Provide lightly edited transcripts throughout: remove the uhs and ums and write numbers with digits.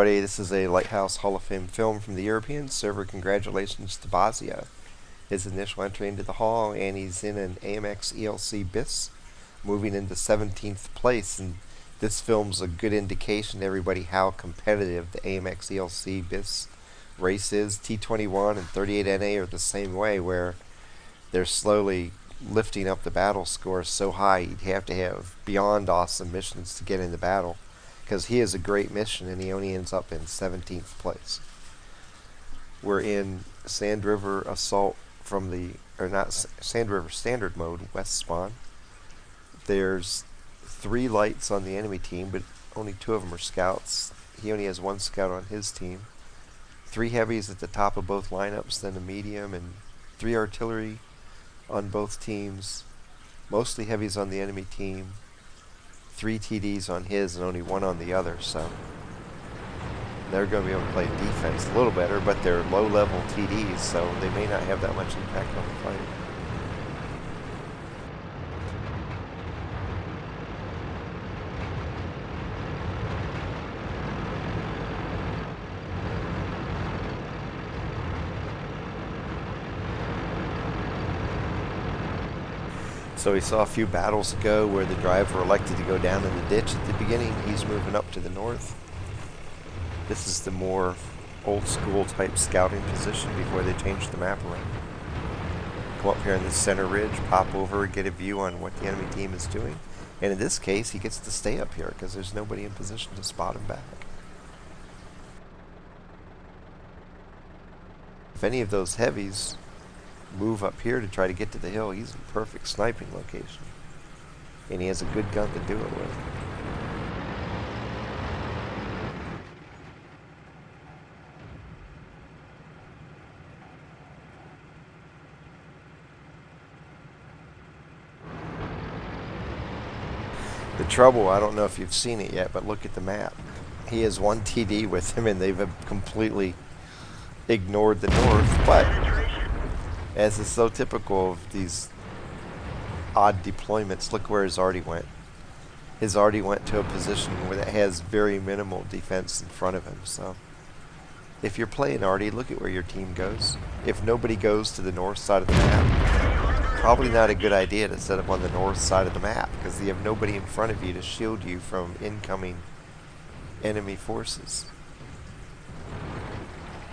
everybody, this is a Lighthouse Hall of Fame film from the European server. Congratulations to Bozzio. His initial entry into the Hall, and he's in an AMX ELC BIS, moving into 17th place. And this film's a good indication to everybody how competitive the AMX ELC BIS race is. T21 and 38NA are the same way, where they're slowly lifting up the battle score so high you'd have to have beyond awesome missions to get in the battle, because he has a great mission and he only ends up in 17th place. We're in Sand River Assault from the, or not, Sand River Standard Mode, West Spawn. There's 3 lights on the enemy team, but only 2 of them are scouts. He only has 1 scout on his team. 3 heavies at the top of both lineups, then a medium, and 3 artillery on both teams. Mostly heavies on the enemy team. 3 TDs on his and only 1 on the other, so they're going to be able to play defense a little better, but they're low-level TDs, so they may not have that much impact on the fight. So we saw a few battles ago where the driver elected to go down in the ditch at the beginning. He's moving up to the north. This is the more old school type scouting position before they changed the map around. Come up here on the center ridge, pop over, get a view on what the enemy team is doing. And in this case, he gets to stay up here because there's nobody in position to spot him back. If any of those heavies move up here to try to get to the hill, he's in perfect sniping location. And he has a good gun to do it with. The trouble, I don't know if you've seen it yet, but look at the map. He has 1 TD with him and they've completely ignored the north, but as is so typical of these odd deployments, look where his Arty went. His Arty went to a position where it has very minimal defense in front of him. So if you're playing Arty, look at where your team goes. If nobody goes to the north side of the map, probably not a good idea to set up on the north side of the map, because you have nobody in front of you to shield you from incoming enemy forces.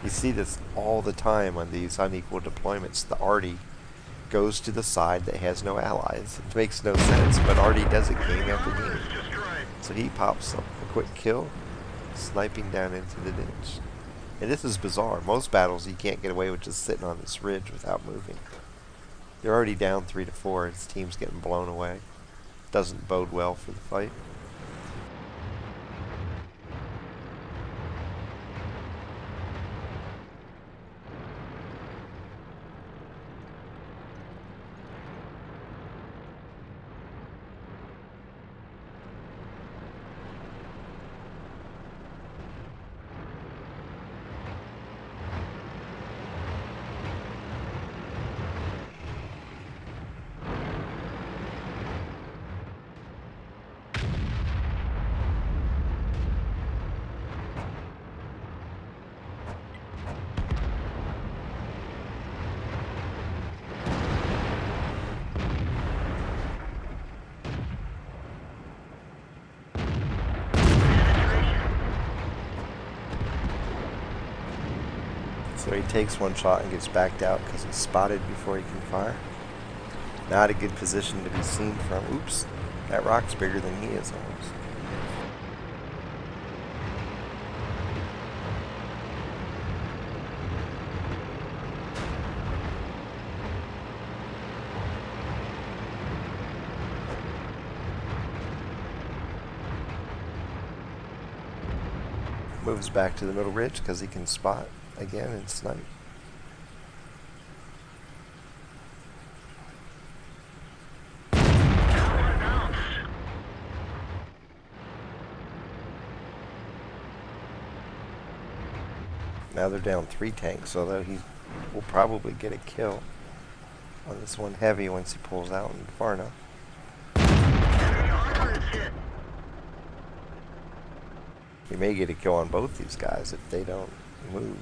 You see this all the time on these unequal deployments. The Arty goes to the side that has no allies. It makes no sense, but Arty does it game after game. So he pops up a quick kill, sniping down into the ditch. And this is bizarre. Most battles you can't get away with just sitting on this ridge without moving. They're already down 3 to 4. His team's getting blown away. Doesn't bode well for the fight. So he takes 1 shot and gets backed out because he's spotted before he can fire. Not a good position to be seen from. Oops, that rock's bigger than he is almost. Moves back to the middle ridge because he can spot again and snipe. Now they're down 3 tanks, although he will probably get a kill on this one heavy once he pulls out and far enough. You may get a kill on both these guys if they don't move.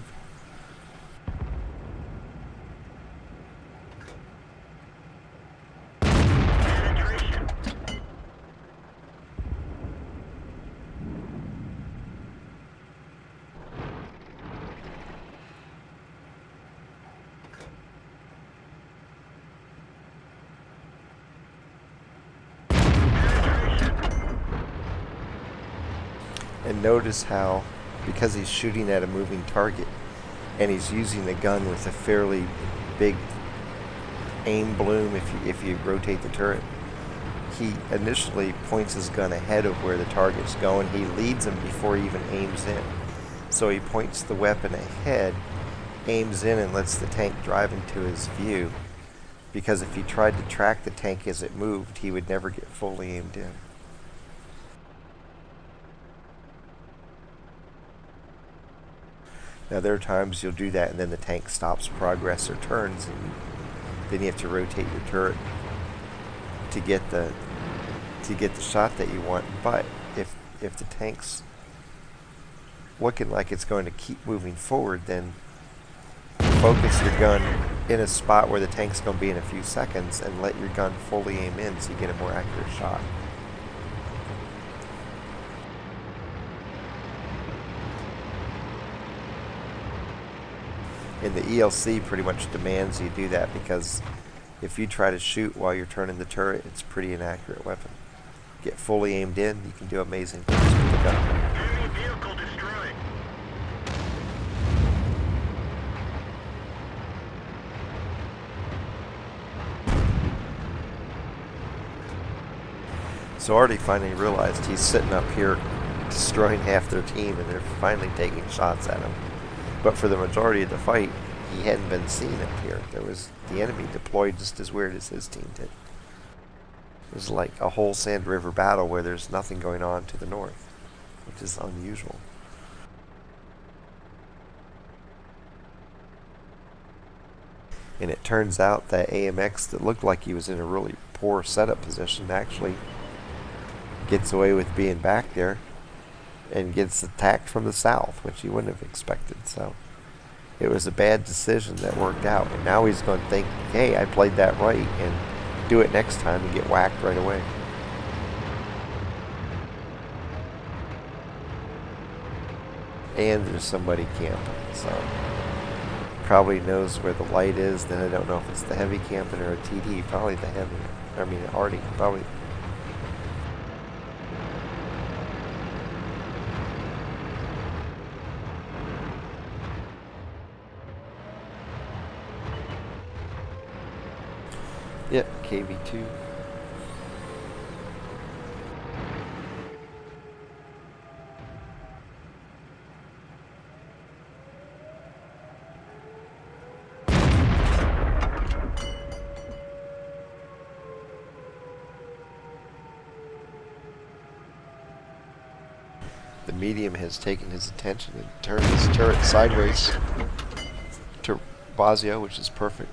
And notice how, because he's shooting at a moving target, and he's using the gun with a fairly big aim bloom if you rotate the turret, he initially points his gun ahead of where the target's going. He leads him before he even aims in. So he points the weapon ahead, aims in, and lets the tank drive into his view. Because if he tried to track the tank as it moved, he would never get fully aimed in. Now there are times you'll do that and then the tank stops progress or turns, and then you have to rotate your turret to get the shot that you want. But if the tank's looking like it's going to keep moving forward, then focus your gun in a spot where the tank's going to be in a few seconds and let your gun fully aim in so you get a more accurate shot. And the ELC pretty much demands you do that, because if you try to shoot while you're turning the turret, it's a pretty inaccurate weapon. Get fully aimed in, you can do amazing things with the gun. Enemy vehicle destroyed. So Artie finally realized he's sitting up here destroying half their team, and they're finally taking shots at him. But for the majority of the fight, he hadn't been seen up here. There was the enemy deployed just as weird as his team did. It was like a whole Sand River battle where there's nothing going on to the north, which is unusual. And it turns out that AMX that looked like he was in a really poor setup position actually gets away with being back there and gets attacked from the south, which he wouldn't have expected. So it was a bad decision that worked out, and now he's going to think, hey, I played that right, and do it next time and get whacked right away. And there's somebody camping, so probably knows where the light is. Then I don't know if it's the heavy camping or a TD. Probably the heavy. I mean, Artie, probably. Yep, KV2. The medium has taken his attention and turned his turret sideways to bozzio, which is perfect.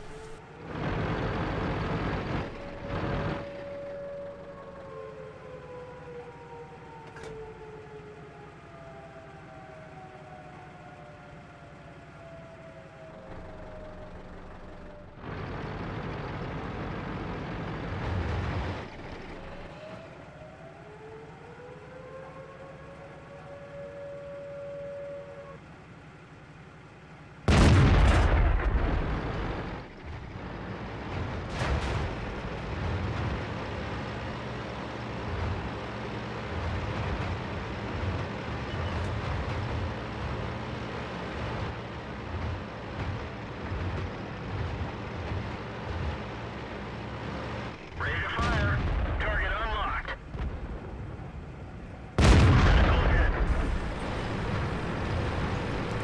Ready to fire. Target unlocked.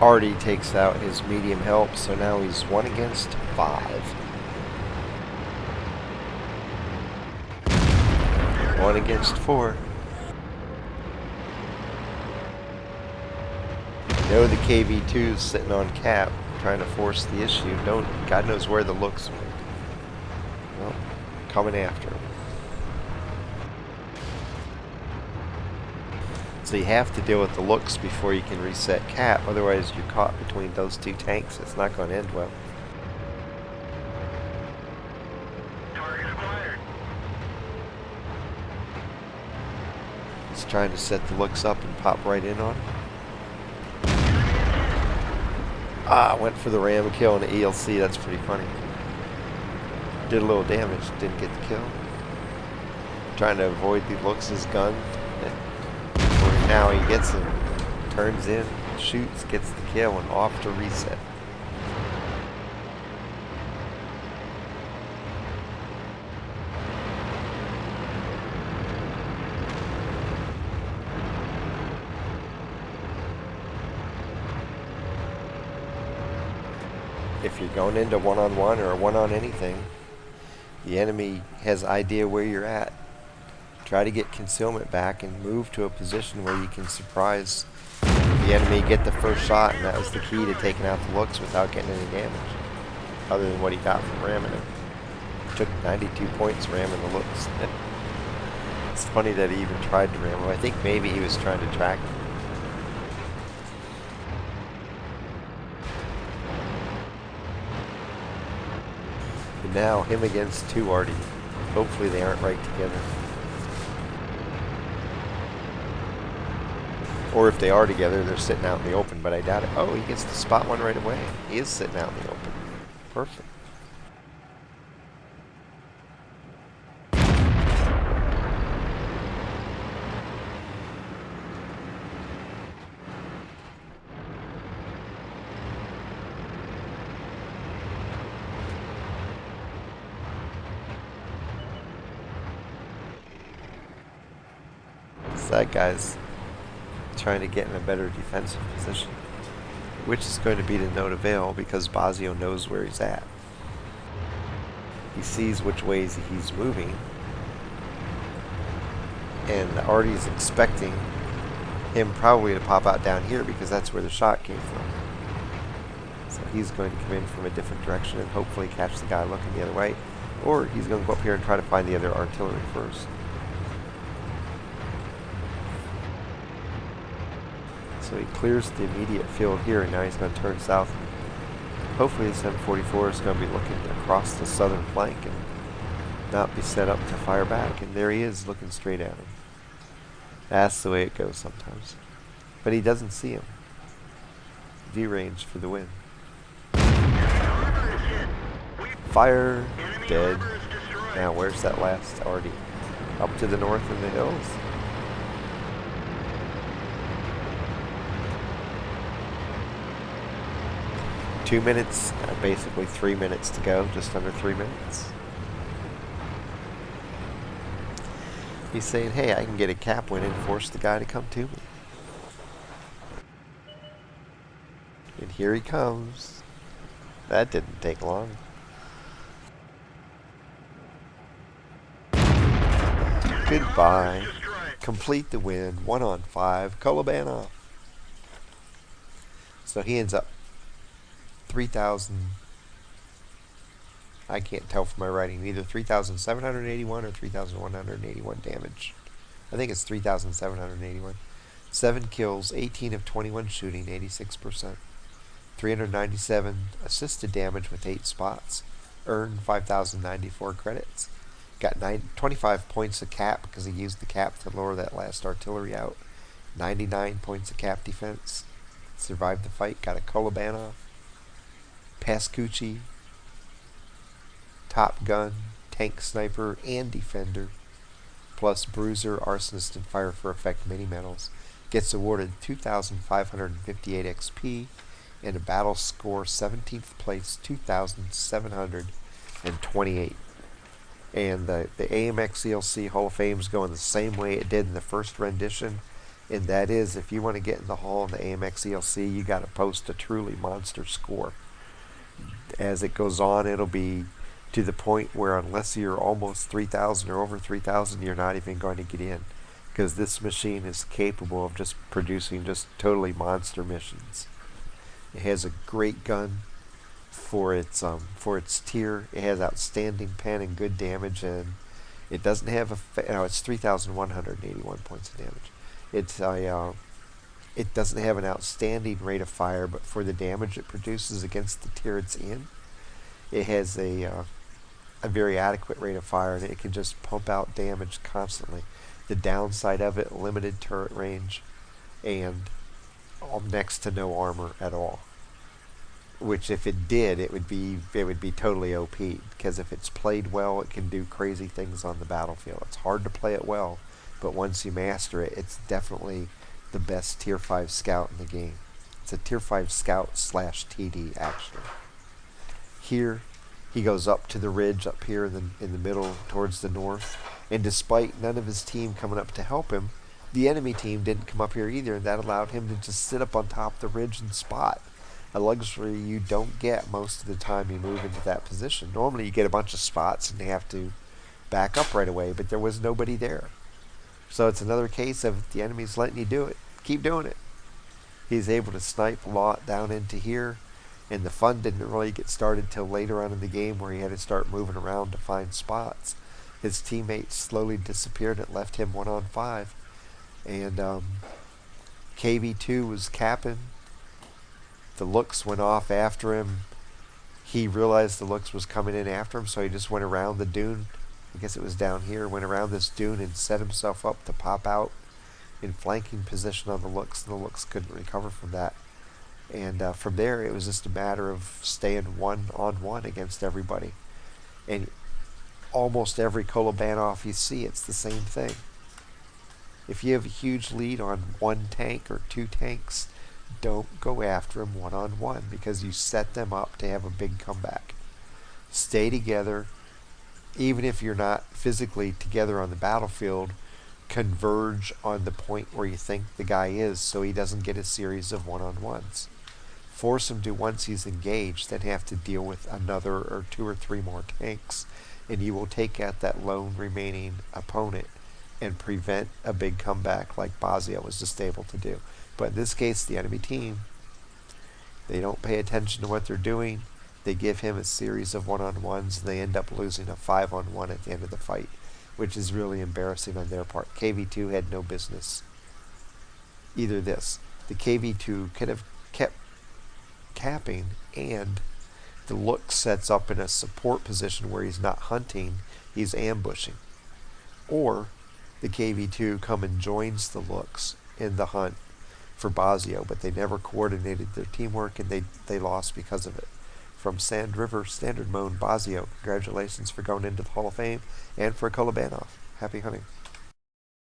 Artie takes out his medium help, so now he's 1 against 5. 1 against 4. You know the KV2's sitting on cap, trying to force the issue. God knows where the looks went. Well, coming after him. So you have to deal with the looks before you can reset cap, otherwise you're caught between those two tanks. It's not going to end well. Target acquired. He's trying to set the looks up and pop right in on him. Went for the ram kill on the ELC. That's pretty funny. Did a little damage, didn't get the kill. Trying to avoid the looks of his gun. Now he gets him, turns in, shoots, gets the kill, and off to reset. If you're going into one-on-one or a one-on-anything, the enemy has idea where you're at. Try to get concealment back and move to a position where you can surprise the enemy, get the first shot, and that was the key to taking out the looks without getting any damage, other than what he got from ramming him. Took 92 points ramming the looks. It's funny that he even tried to ram him. I think maybe he was trying to track him. And now him against two Artie. Hopefully they aren't right together. Or if they are together, they're sitting out in the open, but I doubt it. Oh, he gets to spot one right away. He is sitting out in the open. Perfect. So that guy's trying to get in a better defensive position, which is going to be to no avail because Bozzio knows where he's at. He sees which ways he's moving, and Artie's expecting him probably to pop out down here because that's where the shot came from. So he's going to come in from a different direction and hopefully catch the guy looking the other way, or he's going to go up here and try to find the other artillery first. So he clears the immediate field here, and now he's going to turn south. Hopefully the 744 is going to be looking across the southern flank and not be set up to fire back. And there he is, looking straight at him. That's the way it goes sometimes. But he doesn't see him. V-range for the win. Fire, dead. Now where's that last Artie? Up to the north in the hills. Two minutes, basically 3 minutes to go, just under 3 minutes. He's saying, hey, I can get a cap win and force the guy to come to me. And here he comes. That didn't take long. Goodbye. Complete the win. 1 on 5. Kolobanov. So he ends up 3,000. I can't tell from my writing, either 3,781 or 3,181 damage. I think it's 3,781. 7 kills, 18 of 21 shooting, 86%. 397 assisted damage with 8 spots. Earned 5,094 credits. Got 25 points of cap because he used the cap to lower that last artillery out. 99 points of cap defense. Survived the fight. Got a Kolobanov, Pascucci, Top Gun, Tank Sniper, and Defender, plus Bruiser, Arsonist, and Fire for Effect mini medals. Gets awarded 2,558 XP and a battle score 17th place, 2,728. And the AMX ELC Hall of Fame is going the same way it did in the first rendition, and that is, if you want to get in the hall in the AMX ELC, you got to post a truly monster score. As it goes on, it'll be to the point where unless you're almost 3,000 or over 3,000, you're not even going to get in, because this machine is capable of just producing just totally monster missions. It has a great gun for its tier. It has outstanding pen and good damage, and it doesn't have it's 3,181 points of damage. It's it doesn't have an outstanding rate of fire, but for the damage it produces against the tier it's in, it has a very adequate rate of fire, and it can just pump out damage constantly. The downside of it, limited turret range, and next to no armor at all. Which, if it did, it would be totally OP. Because if it's played well, it can do crazy things on the battlefield. It's hard to play it well, but once you master it, it's definitely the best tier 5 scout in the game. It's a tier 5 scout slash TD actually. Here, he goes up to the ridge up here in the middle towards the north, and despite none of his team coming up to help him, the enemy team didn't come up here either, and that allowed him to just sit up on top of the ridge and spot. A luxury you don't get most of the time you move into that position. Normally you get a bunch of spots and you have to back up right away, but there was nobody there. So it's another case of the enemy's letting you do it. Keep doing it. He's able to snipe a lot down into here, and the fun didn't really get started till later on in the game where he had to start moving around to find spots. His teammates slowly disappeared and it left him 1-on-5. And KV2 was capping. The looks went off after him. He realized the looks was coming in after him, so he just went around the dune. I guess it was down here. Went around this dune and set himself up to pop out in flanking position on the looks, and the looks couldn't recover from that. And from there, it was just a matter of staying 1-on-1 against everybody. And almost every Kolobanov you see, it's the same thing. If you have a huge lead on one tank or two tanks, don't go after them 1-on-1 because you set them up to have a big comeback. Stay together, even if you're not physically together on the battlefield. Converge on the point where you think the guy is so he doesn't get a series of 1-on-1s. Force him to, once he's engaged, then have to deal with another or two or three more tanks, and you will take out that lone remaining opponent and prevent a big comeback like bozzio was just able to do. But in this case, the enemy team, they don't pay attention to what they're doing. They give him a series of 1-on-1s, and they end up losing a 5-on-1 at the end of the fight, which is really embarrassing on their part. KV2 had no business. Either this. The KV2 could have kept capping, and the look sets up in a support position where he's not hunting, he's ambushing. Or the KV2 come and joins the looks in the hunt for bozzio, but they never coordinated their teamwork, and they lost because of it. From Sand River Standard Mode, bozzio, congratulations for going into the Hall of Fame, and for Kolobanov. Happy hunting.